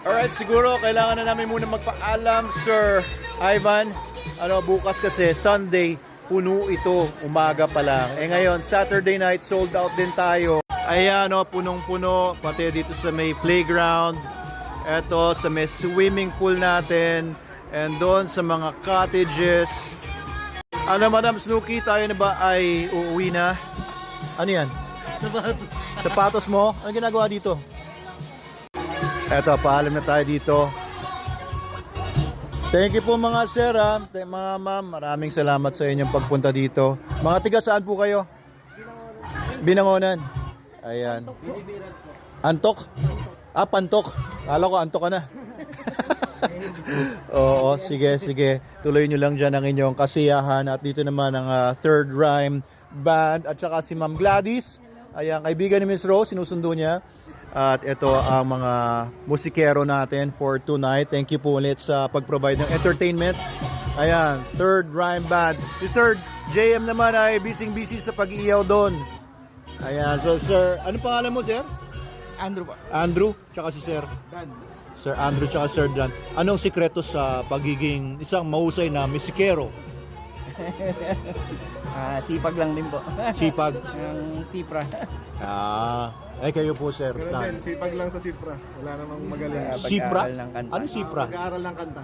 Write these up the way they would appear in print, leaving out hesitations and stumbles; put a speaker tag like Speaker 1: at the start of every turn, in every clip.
Speaker 1: Alright, siguro kailangan na namin muna magpaalam, Sir Ivan. Bukas kasi Sunday, puno ito, umaga pa lang. Ngayon, Saturday night, sold out din tayo. Ayan, punong-puno, pati dito sa may playground. Eto, sa may swimming pool natin. And doon sa mga cottages. Madam Snooki, tayo na ba ay uuwi na? Ano yan? Sapatos mo? Ano ginagawa dito? Eto, paalam na tayo dito. Thank you po mga sir, mga ma'am. Maraming salamat sa inyong pagpunta dito. Mga tiga saan po kayo? Binangonan. Ayan. Antok? Pantok. Kala ko antok ka na. Oo, sige. Tuloy nyo lang dyan ang inyong kasiyahan. At dito naman ang Third Rhyme Band. At saka si Ma'am Gladys. Ayan, kaibigan ni Miss Rose, sinusundo niya. At ito ang mga musikero natin for tonight. Thank you po ulit sa pag-provide ng entertainment. Ayan, Third Rhyme Band. Si Sir JM naman ay busy sa pag-iiyaw doon. Ayan, so Sir, anong pangalan mo, Sir?
Speaker 2: Andrew pa.
Speaker 1: Andrew, tsaka si Sir?
Speaker 2: Dan.
Speaker 1: Sir Andrew, tsaka Sir Dan. Anong sikreto sa pagiging isang mahusay na musikero?
Speaker 2: Sipag lang din po.
Speaker 1: Sipag?
Speaker 2: Ang sipra.
Speaker 1: Kayo po, Sir.
Speaker 3: Dan, sipag lang sa Sipra. Wala namang magaling.
Speaker 1: Sipra?
Speaker 2: Pag-aaral ng kanta.
Speaker 1: Ano Sipra?
Speaker 3: Pag-aaral ng kanta.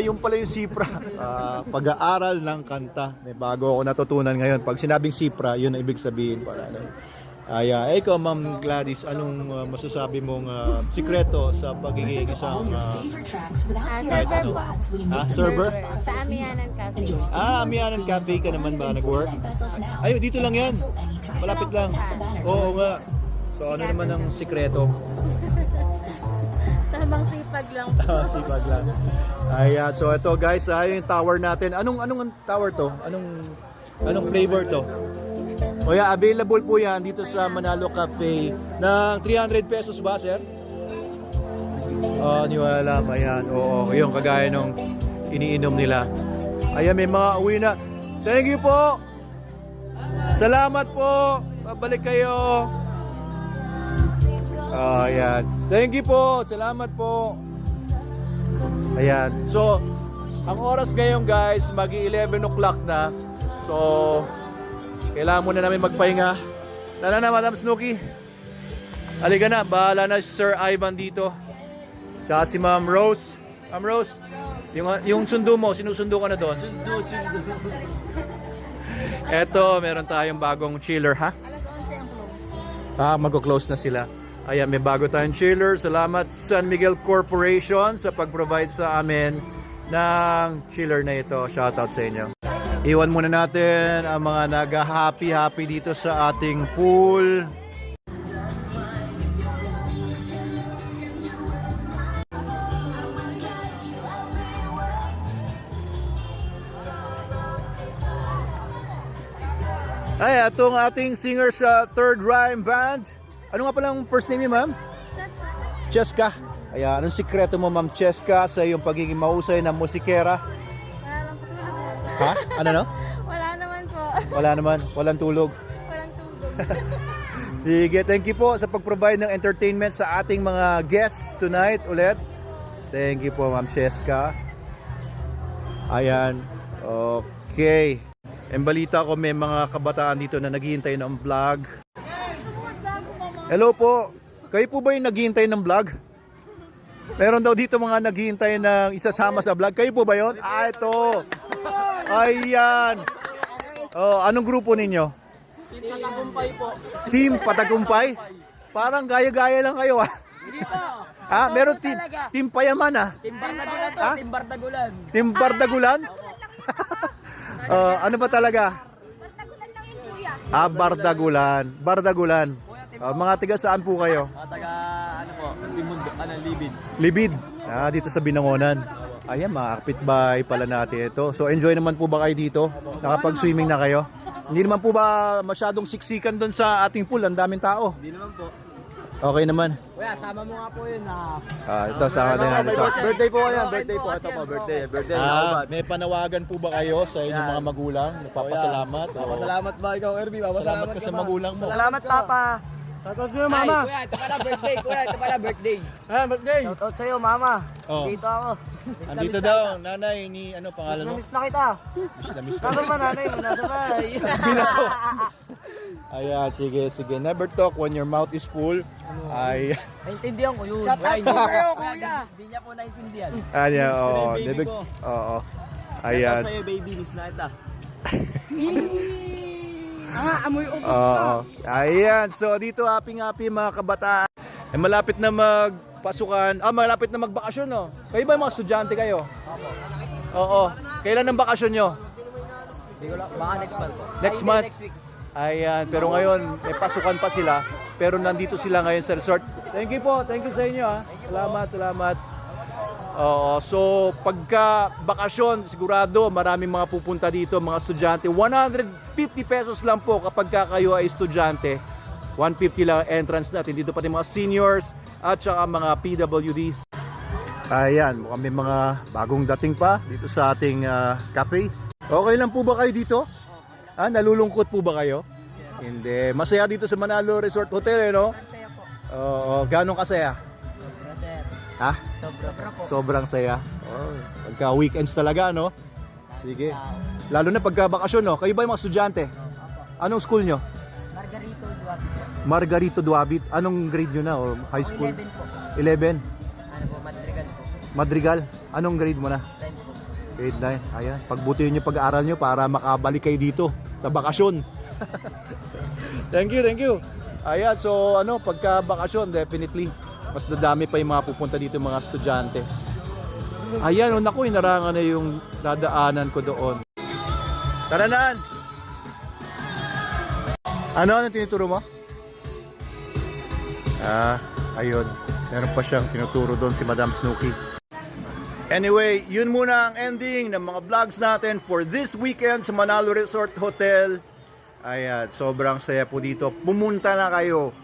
Speaker 1: Yung pala yung Sipra. Pag-aaral ng kanta. May bago ako natutunan ngayon. Pag sinabing Sipra, yun ang ibig sabihin para ikaw, Ma'am Gladys, anong masasabi mong sikreto sa pagiging isang
Speaker 4: Server po.
Speaker 1: server?
Speaker 4: Sa Amianan Cafe.
Speaker 1: Amianan Cafe ka naman ba nag-work? Ay, dito lang yan. Malapit lang. Oo nga. So ano naman ang sikreto?
Speaker 4: Tamang sipag lang po.
Speaker 1: Sipag lang. Ayan, so ito guys, yung tower natin. Anong tower to? Anong flavor to? O yan, available po yan dito sa Manalo Cafe ng 300 pesos ba, sir? Niwala ba yan? Oo, yung kagaya nung iniinom nila. Ayan, may mga uwi na. Thank you po! Salamat po! Babalik kayo! Ayan. Thank you po! Salamat po! Ayan. So, ang oras ngayon guys, magi-11 o'clock na. So, kailangan muna namin magpahinga. Tara na, Madam Snooki. Halika na, bahala na si Sir Ivan dito. Tsaka si Ma'am Rose. Ma'am Rose, yung sundo mo, sinusundo ka na doon. Eto, meron tayong bagong chiller, ha?
Speaker 4: Alas 11 ang close.
Speaker 1: Mag-close na sila. Ayan, may bago tayong chiller. Salamat San Miguel Corporation sa pag-provide sa amin ng chiller na ito. Shoutout sa inyo. Iwan muna natin ang mga nag-happy dito sa ating pool. Ay, itong ating singer sa Third Rhyme Band. Ano nga palang first name niyo, ma'am? Cheska. Ayan, anong sikreto mo, Ma'am Cheska, sa iyong pagiging mahusay na musikera?
Speaker 4: Wala lang po tulog.
Speaker 1: Ha? Ano no?
Speaker 4: Wala naman po.
Speaker 1: Wala naman, walang tulog.
Speaker 4: Walang tulog.
Speaker 1: Sige, thank you po sa pag-provide ng entertainment sa ating mga guests tonight ulit. Thank you po, Ma'am Cheska. Ayan. Okay. Ang balita ko, may mga kabataan dito na naghihintay ng vlog. Hello po. Kayo po ba yung naghihintay ng vlog? Meron daw dito mga naghihintay ng isasama sa vlog. Kayo po ba yun? Ito. Ayan. Anong grupo ninyo?
Speaker 2: Team Patagumpay po.
Speaker 1: Team Patagumpay? Parang gaya-gaya lang kayo,
Speaker 2: Hindi po.
Speaker 1: Meron team Payaman,
Speaker 2: Team Bardagulan to. Team Bardagulan.
Speaker 1: Team Bardagulan? Ano ba talaga?
Speaker 4: Bardagulan lang yun, kuya.
Speaker 1: Bardagulan. Bardagulan. Mga tiga saan po kayo?
Speaker 2: Taga, Libid.
Speaker 1: Libid. Dito sa Binangonan. Ayan, mga kapitbahay pala natin ito. So, enjoy naman po ba kayo dito? Nakapag-swimming na kayo? Hindi naman po ba masyadong siksikan doon sa ating pool? Ang daming tao.
Speaker 2: Hindi naman po.
Speaker 1: Okay naman.
Speaker 2: Kuya, sama mo nga po yun na.
Speaker 1: Ito, sama din natin ito.
Speaker 3: Birthday po yan. Birthday po. Ito po, birthday. Birthday.
Speaker 1: May panawagan po ba kayo sa inyong mga magulang? Nagpapasalamat?
Speaker 3: Salamat ba ikaw, Erby?
Speaker 1: Salamat ka sa magulang mo.
Speaker 2: Salamat, Papa. Shoutout sa'yo, mama. Ay, kuya, ito pala birthday, kuya. Ito pala birthday. Birthday. Shoutout sa'yo, mama.
Speaker 1: Oh.
Speaker 2: Dito ako.
Speaker 1: Andito daw, nanay ni, ano pangalan mo?
Speaker 2: Miss na kita.
Speaker 1: Miss na miss ka.
Speaker 2: Nasaan ba nanay mo? Nasaan ba?
Speaker 1: Binato. Ayan, sige, sige. Never talk when your mouth is full. Ay,
Speaker 2: Naintindihan ko yun. Shoutout po kayo, kuya. Hindi niya po naintindihan.
Speaker 1: ayan, oo.
Speaker 3: baby
Speaker 1: Debig,
Speaker 3: ko.
Speaker 1: oo. Ayan.
Speaker 3: Sa'yo, baby, miss na kita.
Speaker 2: Amoy utot
Speaker 1: Oo. Ayan, so dito happy-happy mga kabataan. Eh, malapit na magpasukan. Malapit na magbakasyon, no? Kayo ba mga estudyante kayo? Oo. Kailan ang bakasyon nyo?
Speaker 2: Hindi ko lang. Baka next month po.
Speaker 1: Next month? Ayan, pero ngayon, may pasukan pa sila. Pero nandito sila ngayon sa resort. Thank you po, thank you sa inyo ha. Salamat, salamat. Oo, so pagka bakasyon, sigurado maraming mga pupunta dito, mga estudyante. 150 pesos lang po kapag kayo ay estudyante. 150 lang entrance natin. Dito pati mga seniors at saka mga PWDs. Ayan, mukhang may mga bagong dating pa dito sa ating cafe. Okay lang po ba kayo dito? Nalulungkot po ba kayo? Hindi. Masaya dito sa Manalo Resort Hotel, no?
Speaker 4: Masaya po.
Speaker 1: Oo, ganong kasaya? Ha?
Speaker 2: Sobra po.
Speaker 1: Sobrang saya. Oh, pagka weekends talaga, no? Sige. Lalo na pagka bakasyon, no? Kayo ba yung mga estudyante? Anong school nyo?
Speaker 2: Margarito Duarte.
Speaker 1: Margarito Duabit. Anong grade nyo na? O high school?
Speaker 2: 11 po.
Speaker 1: 11?
Speaker 2: Ano po, Madrigal po.
Speaker 1: Madrigal? Anong grade mo na?
Speaker 2: 10 po.
Speaker 1: Grade 9. Ayan. Pagbutihin nyo pag-aaral nyo para makabalik kayo dito sa bakasyon. Thank you, thank you. Ayan, so pagka bakasyon, definitely, mas dadami pa yung mga pupunta dito mga estudyante. Ayan, naku, inarangan na yung dadaanan ko doon. Taranan! Ano tinuturo mo? Ayun. Meron pa siyang tinuturo doon si Madam Snooki. Anyway, yun muna ang ending ng mga vlogs natin for this weekend sa Manalo Resort Hotel. Ayan, sobrang saya po dito. Pumunta na kayo.